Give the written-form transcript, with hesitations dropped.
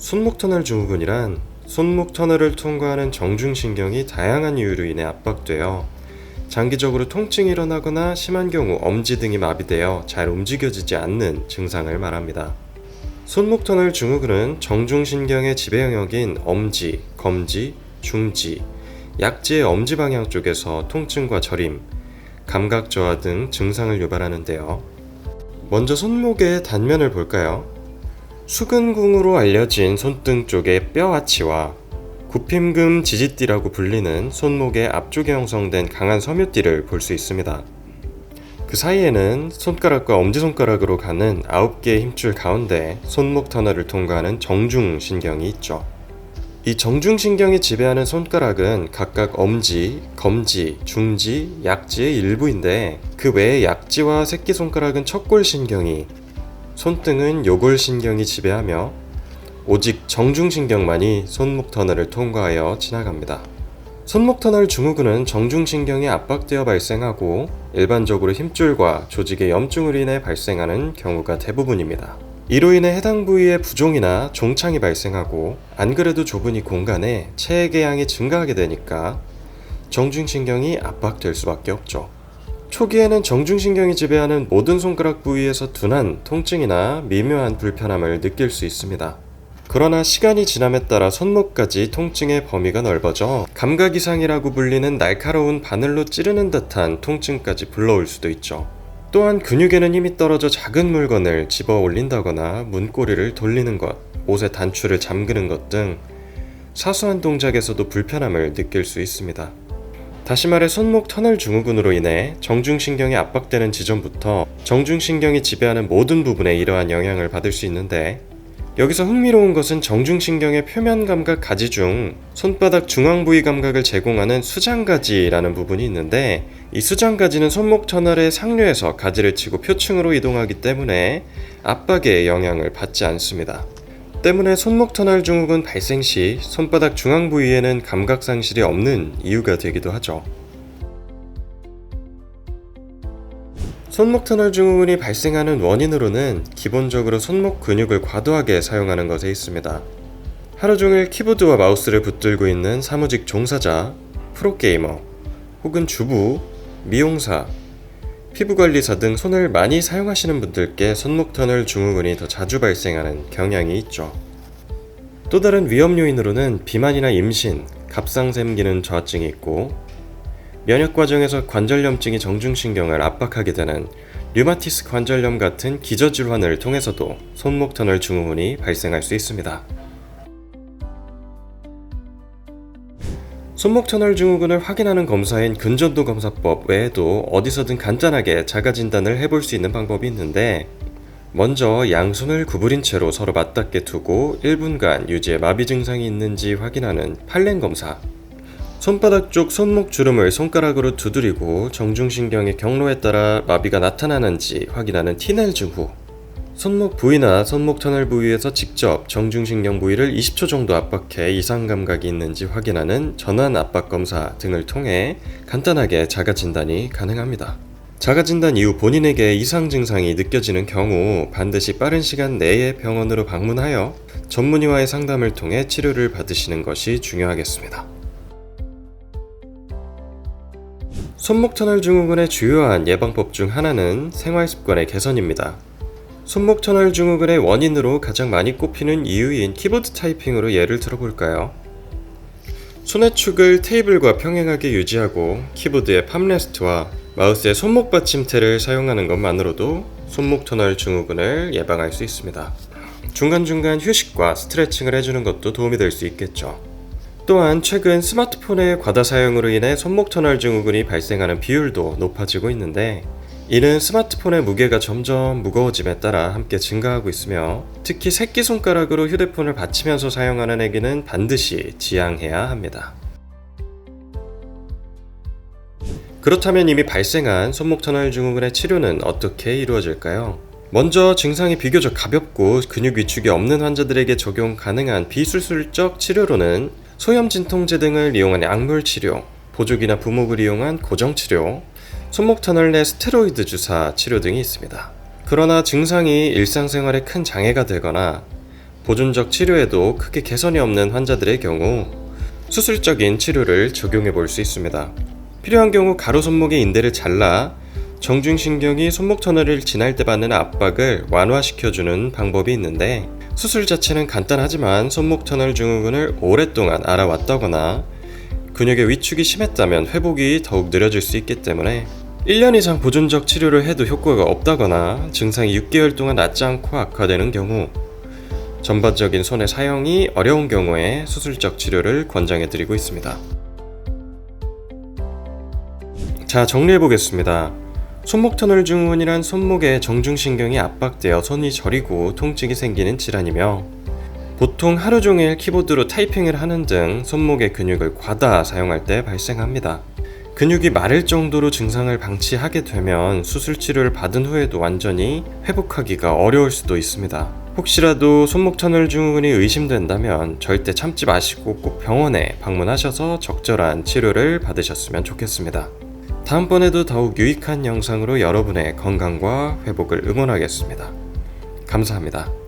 손목터널 증후군이란 손목 터널을 통과하는 정중신경이 다양한 이유로 인해 압박되어 장기적으로 통증이 일어나거나 심한 경우 엄지 등이 마비되어 잘 움직여지지 않는 증상을 말합니다. 손목터널 증후군은 정중신경의 지배 영역인 엄지, 검지, 중지, 약지의 엄지 방향 쪽에서 통증과 저림, 감각 저하 등 증상을 유발하는데요. 먼저 손목의 단면을 볼까요? 수근궁으로 알려진 손등 쪽의 뼈 아치와 굽힘금 지지띠라고 불리는 손목의 앞쪽에 형성된 강한 섬유띠를 볼 수 있습니다. 그 사이에는 손가락과 엄지손가락으로 가는 9개의 힘줄 가운데 손목 터널을 통과하는 정중신경이 있죠. 이 정중신경이 지배하는 손가락은 각각 엄지, 검지, 중지, 약지의 일부인데 그 외에 약지와 새끼손가락은 척골신경이, 손등은 요골신경이 지배하며 오직 정중신경만이 손목 터널을 통과하여 지나갑니다. 손목 터널 증후군은 정중신경이 압박되어 발생하고 일반적으로 힘줄과 조직의 염증으로 인해 발생하는 경우가 대부분입니다. 이로 인해 해당 부위에 부종이나 종창이 발생하고 안 그래도 좁은 이 공간에 체액의 양이 증가하게 되니까 정중신경이 압박될 수밖에 없죠. 초기에는 정중신경이 지배하는 모든 손가락 부위에서 둔한 통증이나 미묘한 불편함을 느낄 수 있습니다. 그러나 시간이 지남에 따라 손목까지 통증의 범위가 넓어져 감각 이상이라고 불리는 날카로운 바늘로 찌르는 듯한 통증까지 불러올 수도 있죠. 또한 근육에는 힘이 떨어져 작은 물건을 집어 올린다거나 문고리를 돌리는 것, 옷의 단추를 잠그는 것 등 사소한 동작에서도 불편함을 느낄 수 있습니다. 다시 말해 손목 터널 증후군으로 인해 정중신경이 압박되는 지점부터 정중신경이 지배하는 모든 부분에 이러한 영향을 받을 수 있는데, 여기서 흥미로운 것은 정중신경의 표면 감각 가지 중 손바닥 중앙 부위 감각을 제공하는 수장가지라는 부분이 있는데, 이 수장가지는 손목 터널의 상류에서 가지를 치고 표층으로 이동하기 때문에 압박에 영향을 받지 않습니다. 때문에 손목 터널 증후군 발생 시 손바닥 중앙 부위에는 감각 상실이 없는 이유가 되기도 하죠. 손목 터널 증후군이 발생하는 원인으로는 기본적으로 손목 근육을 과도하게 사용하는 것에 있습니다. 하루 종일 키보드와 마우스를 붙들고 있는 사무직 종사자, 프로게이머, 혹은 주부, 미용사, 피부관리사 등 손을 많이 사용하시는 분들께 손목 터널 증후군이 더 자주 발생하는 경향이 있죠. 또 다른 위험 요인으로는 비만이나 임신, 갑상샘 기능 저하증이 있고, 면역 과정에서 관절염증이 정중신경을 압박하게 되는 류마티스 관절염 같은 기저질환을 통해서도 손목 터널 증후군이 발생할 수 있습니다. 손목 터널 증후군을 확인하는 검사인 근전도 검사법 외에도 어디서든 간단하게 자가 진단을 해볼 수 있는 방법이 있는데, 먼저 양손을 구부린 채로 서로 맞닿게 두고 1분간 유지의 마비 증상이 있는지 확인하는 팔렘 검사, 손바닥 쪽 손목 주름을 손가락으로 두드리고 정중신경의 경로에 따라 마비가 나타나는지 확인하는 티넬 증후, 손목 부위나 손목 터널 부위에서 직접 정중신경 부위를 20초 정도 압박해 이상 감각이 있는지 확인하는 전환 압박 검사 등을 통해 간단하게 자가 진단이 가능합니다. 자가 진단 이후 본인에게 이상 증상이 느껴지는 경우 반드시 빠른 시간 내에 병원으로 방문하여 전문의와의 상담을 통해 치료를 받으시는 것이 중요하겠습니다. 손목 터널 증후군의 주요한 예방법 중 하나는 생활습관의 개선입니다. 손목 터널 증후군의 원인으로 가장 많이 꼽히는 이유인 키보드 타이핑으로 예를 들어볼까요? 손의 축을 테이블과 평행하게 유지하고 키보드의 팜레스트와 마우스의 손목 받침대를 사용하는 것만으로도 손목 터널 증후군을 예방할 수 있습니다. 중간중간 휴식과 스트레칭을 해주는 것도 도움이 될 수 있겠죠. 또한 최근 스마트폰의 과다 사용으로 인해 손목 터널 증후군이 발생하는 비율도 높아지고 있는데, 이는 스마트폰의 무게가 점점 무거워짐에 따라 함께 증가하고 있으며, 특히 새끼손가락으로 휴대폰을 받치면서 사용하는 애기는 반드시 지양해야 합니다. 그렇다면 이미 발생한 손목 터널 증후군의 치료는 어떻게 이루어질까요? 먼저 증상이 비교적 가볍고 근육 위축이 없는 환자들에게 적용 가능한 비수술적 치료로는 소염 진통제 등을 이용한 약물 치료, 보조기나 부목을 이용한 고정 치료, 손목 터널 내 스테로이드 주사 치료 등이 있습니다. 그러나 증상이 일상생활에 큰 장애가 되거나 보존적 치료에도 크게 개선이 없는 환자들의 경우 수술적인 치료를 적용해 볼 수 있습니다. 필요한 경우 가로 손목의 인대를 잘라 정중신경이 손목 터널을 지날 때 받는 압박을 완화시켜주는 방법이 있는데, 수술 자체는 간단하지만 손목 터널 증후군을 오랫동안 앓아왔다거나 근육의 위축이 심했다면 회복이 더욱 느려질 수 있기 때문에 1년 이상 보존적 치료를 해도 효과가 없다거나 증상이 6개월 동안 낫지 않고 악화되는 경우, 전반적인 손의 사용이 어려운 경우에 수술적 치료를 권장해드리고 있습니다. 자, 정리해보겠습니다. 손목 터널 증후군이란 손목의 정중신경이 압박되어 손이 저리고 통증이 생기는 질환이며, 보통 하루 종일 키보드로 타이핑을 하는 등 손목의 근육을 과다 사용할 때 발생합니다. 근육이 마를 정도로 증상을 방치하게 되면 수술 치료를 받은 후에도 완전히 회복하기가 어려울 수도 있습니다. 혹시라도 손목 터널 증후군이 의심된다면 절대 참지 마시고 꼭 병원에 방문하셔서 적절한 치료를 받으셨으면 좋겠습니다. 다음번에도 더욱 유익한 영상으로 여러분의 건강과 회복을 응원하겠습니다. 감사합니다.